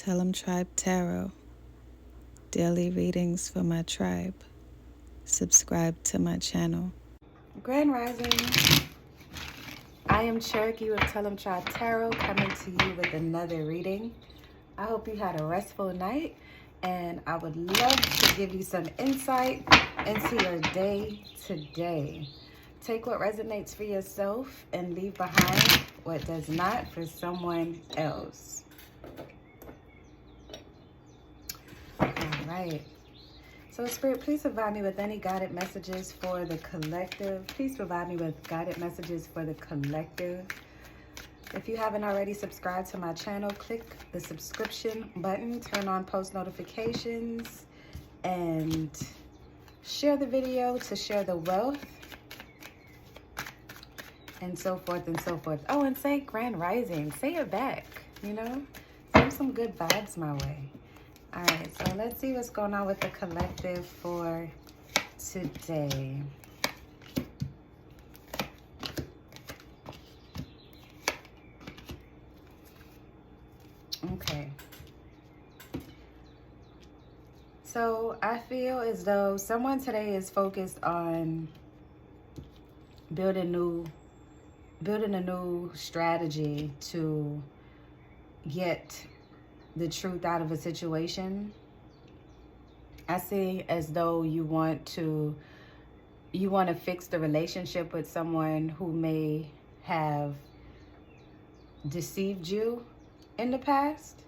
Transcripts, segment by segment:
Tell 'em Tribe Tarot. Daily readings for my tribe. Subscribe to my channel. Grand Rising. I am Cherokee with Tell 'em Tribe Tarot, coming to you with another reading. I hope you had a restful night, and I would love to give you some insight into your day today. Take what resonates for yourself and leave behind what does not for someone else. All right. So Spirit, please provide me with any guided messages for the collective. Please provide me with guided messages for the collective. If you haven't already subscribed to my channel, click the subscription button, turn on post notifications, and share the video to share the wealth, and so forth and so forth. Oh, and say Grand Rising. Say it back, you know? Send some good vibes my way. All right, so let's see what's going on with the collective for today. Okay. So I feel as though someone today is focused on building a new strategy to get the truth out of a situation. I see as though you want to fix the relationship with someone who may have deceived you in the past,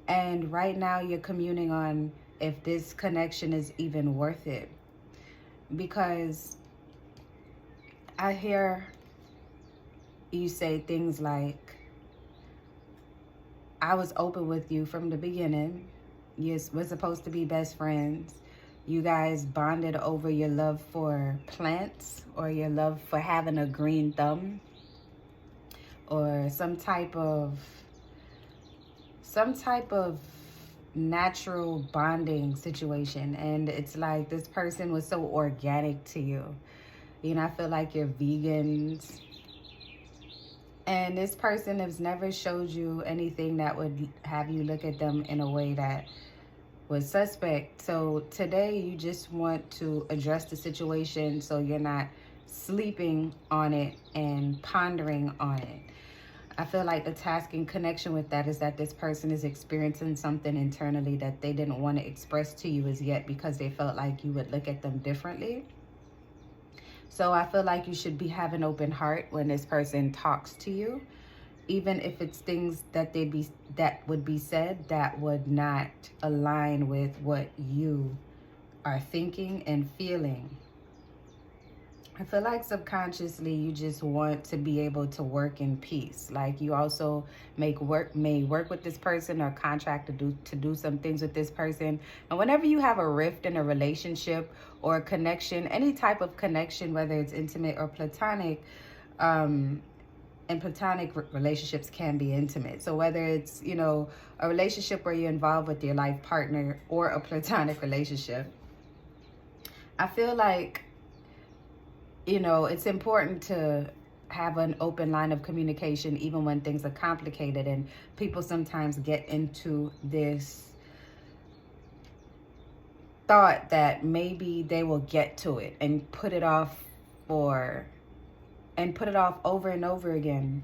and right now you're communing on if this connection is even worth it, because I hear you say things like, I was open with you from the beginning. Yes, we're supposed to be best friends. You guys bonded over your love for plants, or your love for having a green thumb, or some type of natural bonding situation. And it's like this person was so organic to you. You know, I feel like you're vegans. And this person has never showed you anything that would have you look at them in a way that was suspect. So today you just want to address the situation so you're not sleeping on it and pondering on it. I feel like the task in connection with that is that this person is experiencing something internally that they didn't want to express to you as yet, because they felt like you would look at them differently. So I feel like you should be having an open heart when this person talks to you, even if it's things that would be said that would not align with what you are thinking and feeling. I feel like subconsciously you just want to be able to work in peace. Like you also may work with this person or contract to do some things with this person. And whenever you have a rift in a relationship or a connection, any type of connection, whether it's intimate or platonic, and platonic relationships can be intimate. So whether it's, you know, a relationship where you're involved with your life partner or a platonic relationship, I feel like, you know, it's important to have an open line of communication even when things are complicated. And people sometimes get into this thought that maybe they will get to it and put it off over and over again.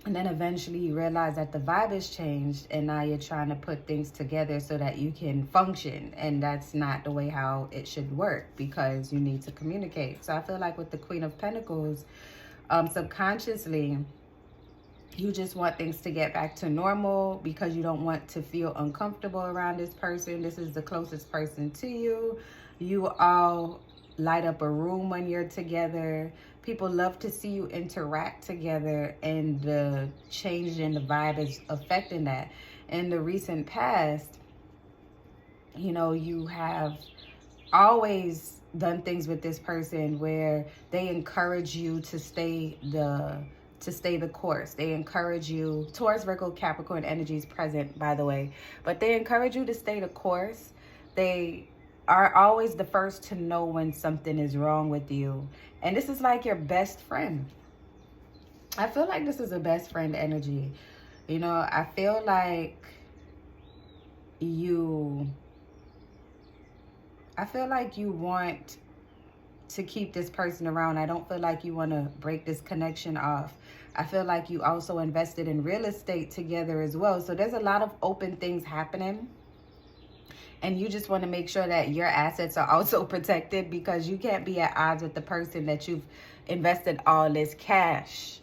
And then eventually you realize that the vibe has changed, and now you're trying to put things together so that you can function. And that's not the way how it should work, because you need to communicate. So I feel like with the Queen of Pentacles, subconsciously, you just want things to get back to normal because you don't want to feel uncomfortable around this person. This is the closest person to you. You all light up a room when you're together. People love to see you interact together, and the change in the vibe is affecting that. In the recent past, you know, you have always done things with this person where they encourage you to stay the course. They encourage you, Taurus, Virgo, Capricorn energies present, by the way, but they encourage you to stay the course. They are always the first to know when something is wrong with you. And this is like your best friend. I feel like this is a best friend energy. You know, I feel like I feel like you want to keep this person around. I don't feel like you want to break this connection off. I feel like you also invested in real estate together as well. So there's a lot of open things happening. And you just want to make sure that your assets are also protected, because you can't be at odds with the person that you've invested all this cash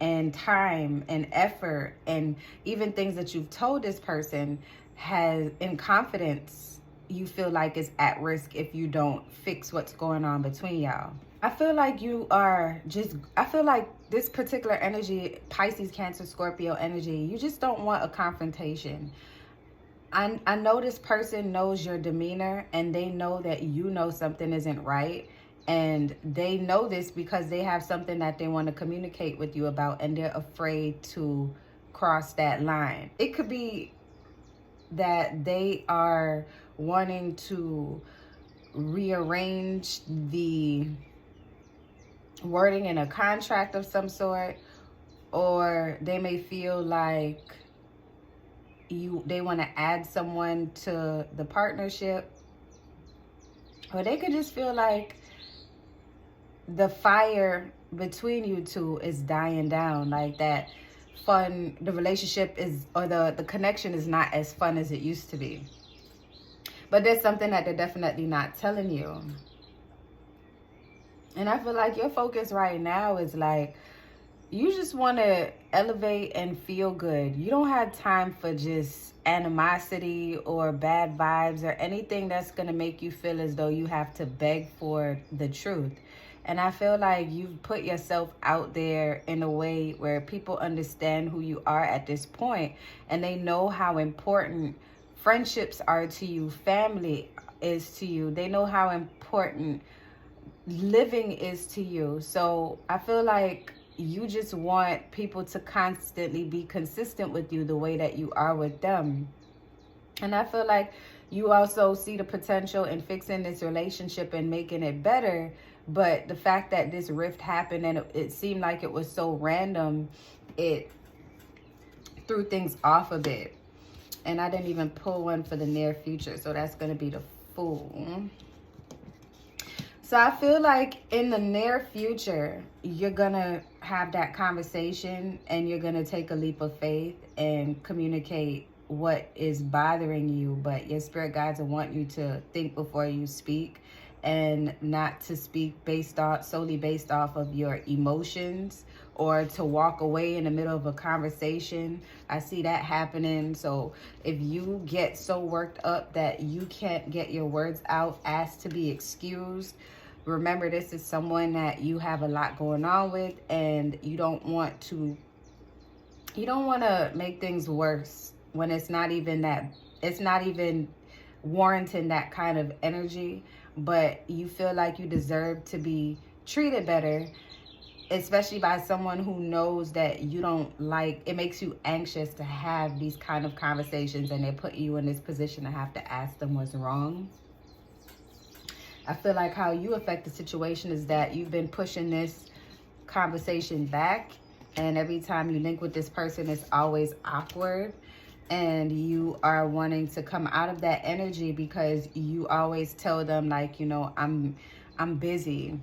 and time and effort and even things that you've told this person has in confidence. You feel like is at risk if you don't fix what's going on between y'all. I feel like I feel like this particular energy, Pisces, Cancer, Scorpio energy, you just don't want a confrontation. I know this person knows your demeanor, and they know that you know something isn't right. And they know this because they have something that they want to communicate with you about, and they're afraid to cross that line. It could be that they are wanting to rearrange the wording in a contract of some sort, or they may feel like they want to add someone to the partnership, or they could just feel like the fire between you two is dying down, like that fun, the relationship is, or the connection is not as fun as it used to be. But there's something that they're definitely not telling you. And I feel like your focus right now is like, you just want to elevate and feel good. You don't have time for just animosity or bad vibes or anything that's going to make you feel as though you have to beg for the truth. And I feel like you've put yourself out there in a way where people understand who you are at this point, and they know how important friendships are to you, family is to you. They know how important living is to you. So I feel like you just want people to constantly be consistent with you the way that you are with them. And I feel like you also see the potential in fixing this relationship and making it better. But the fact that this rift happened and it seemed like it was so random, it threw things off a bit. And I didn't even pull one for the near future. So that's going to be the Fool. So I feel like in the near future, you're going to have that conversation, and you're going to take a leap of faith and communicate what is bothering you. But your spirit guides will want you to think before you speak, and not to speak solely based off of your emotions, or to walk away in the middle of a conversation. I see that happening. So if you get so worked up that you can't get your words out, ask to be excused. Remember, this is someone that you have a lot going on with, and you don't want to make things worse when it's not even warranting that kind of energy. But you feel like you deserve to be treated better, especially by someone who knows that you don't like, it makes you anxious to have these kind of conversations, and they put you in this position to have to ask them what's wrong. I feel like how you affect the situation is that you've been pushing this conversation back, and every time you link with this person, it's always awkward. And you are wanting to come out of that energy because you always tell them, like, you know, I'm busy.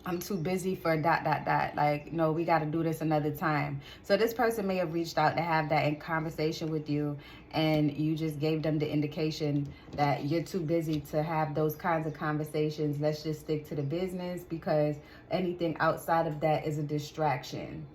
I'm too busy for ... Like, no, we got to do this another time. So this person may have reached out to have that in conversation with you, and you just gave them the indication that you're too busy to have those kinds of conversations. Let's just stick to the business, because anything outside of that is a distraction.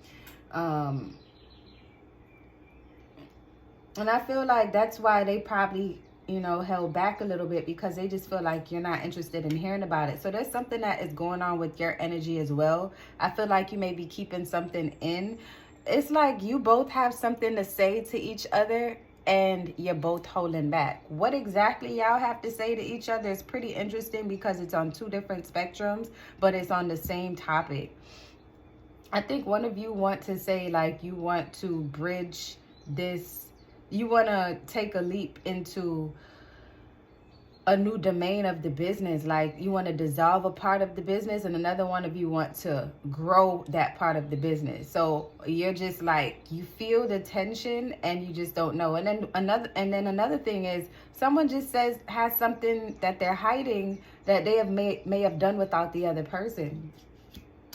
And I feel like that's why they probably, held back a little bit, because they just feel like you're not interested in hearing about it. So there's something that is going on with your energy as well. I feel like you may be keeping something in. It's like you both have something to say to each other, and you're both holding back. What exactly y'all have to say to each other is pretty interesting, because it's on two different spectrums, but it's on the same topic. I think one of you want to say, like, you want to bridge this. You want to take a leap into a new domain of the business. Like you want to dissolve a part of the business and another one of you want to grow that part of the business. So you're just like, you feel the tension and you just don't know. And then another thing is, someone just has something that they're hiding that they may have done without the other person.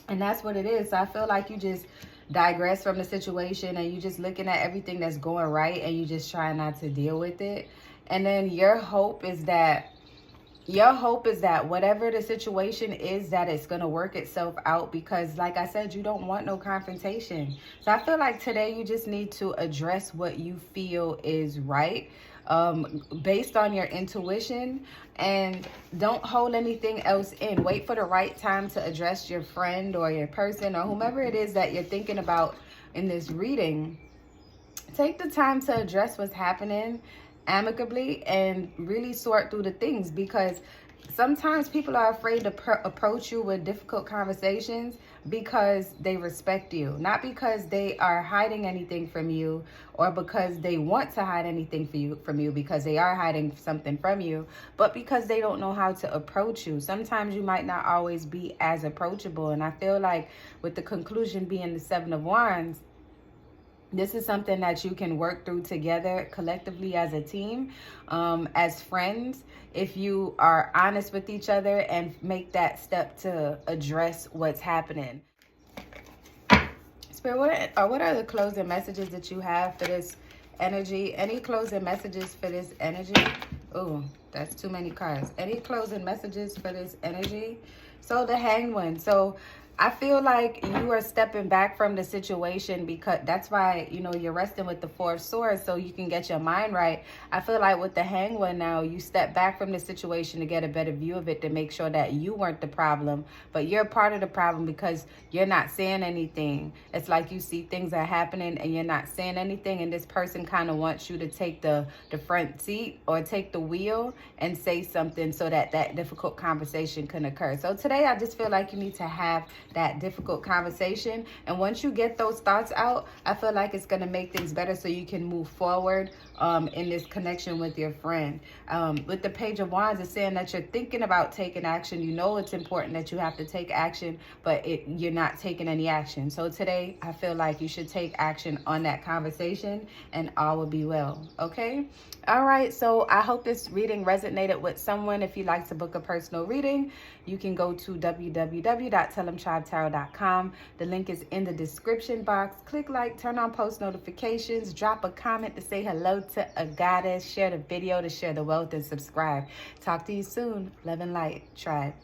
And that's what it is. So I feel like you just digress from the situation and you just looking at everything that's going right and you just try not to deal with it. And then your hope is that whatever the situation is, that it's going to work itself out, because like I said, you don't want no confrontation. So I feel like today you just need to address what you feel is right, based on your intuition, and don't hold anything else in. Wait for the right time to address your friend or your person or whomever it is that you're thinking about in this reading. Take the time to address what's happening amicably and really sort through the things, because sometimes people are afraid to approach you with difficult conversations because they respect you, not because they are hiding anything from you or because they want to hide anything from you, because they are hiding something from you, but because they don't know how to approach you. Sometimes you might not always be as approachable. And I feel like with the conclusion being the Seven of Wands, this is something that you can work through together collectively as a team, as friends, if you are honest with each other and make that step to address what's happening. Spirit, what are the closing messages that you have for this energy? Any closing messages for this energy? Oh, that's too many cards. Any closing messages for this energy? So the Hanged One. So I feel like you are stepping back from the situation, because that's why, you're resting with the Four of Swords so you can get your mind right. I feel like with the Hanged One now, you step back from the situation to get a better view of it, to make sure that you weren't the problem, but you're part of the problem because you're not saying anything. It's like you see things are happening and you're not saying anything, and this person kind of wants you to take the front seat or take the wheel and say something so that difficult conversation can occur. So today I just feel like you need to have that difficult conversation, and once you get those thoughts out, I feel like it's going to make things better so you can move forward in this connection with your friend. With the Page of Wands, it's saying that you're thinking about taking action. You know it's important that you have to take action, but you're not taking any action. So today I feel like you should take action on that conversation and all will be well. Okay? All right, so I hope this reading resonated with someone. If you'd like to book a personal reading, you can go to www.tellemtribetarot.com. The link is in the description box. Click like, turn on post notifications, drop a comment to say hello to a goddess, share the video to share the wealth, and subscribe. Talk to you soon. Love and light, tribe.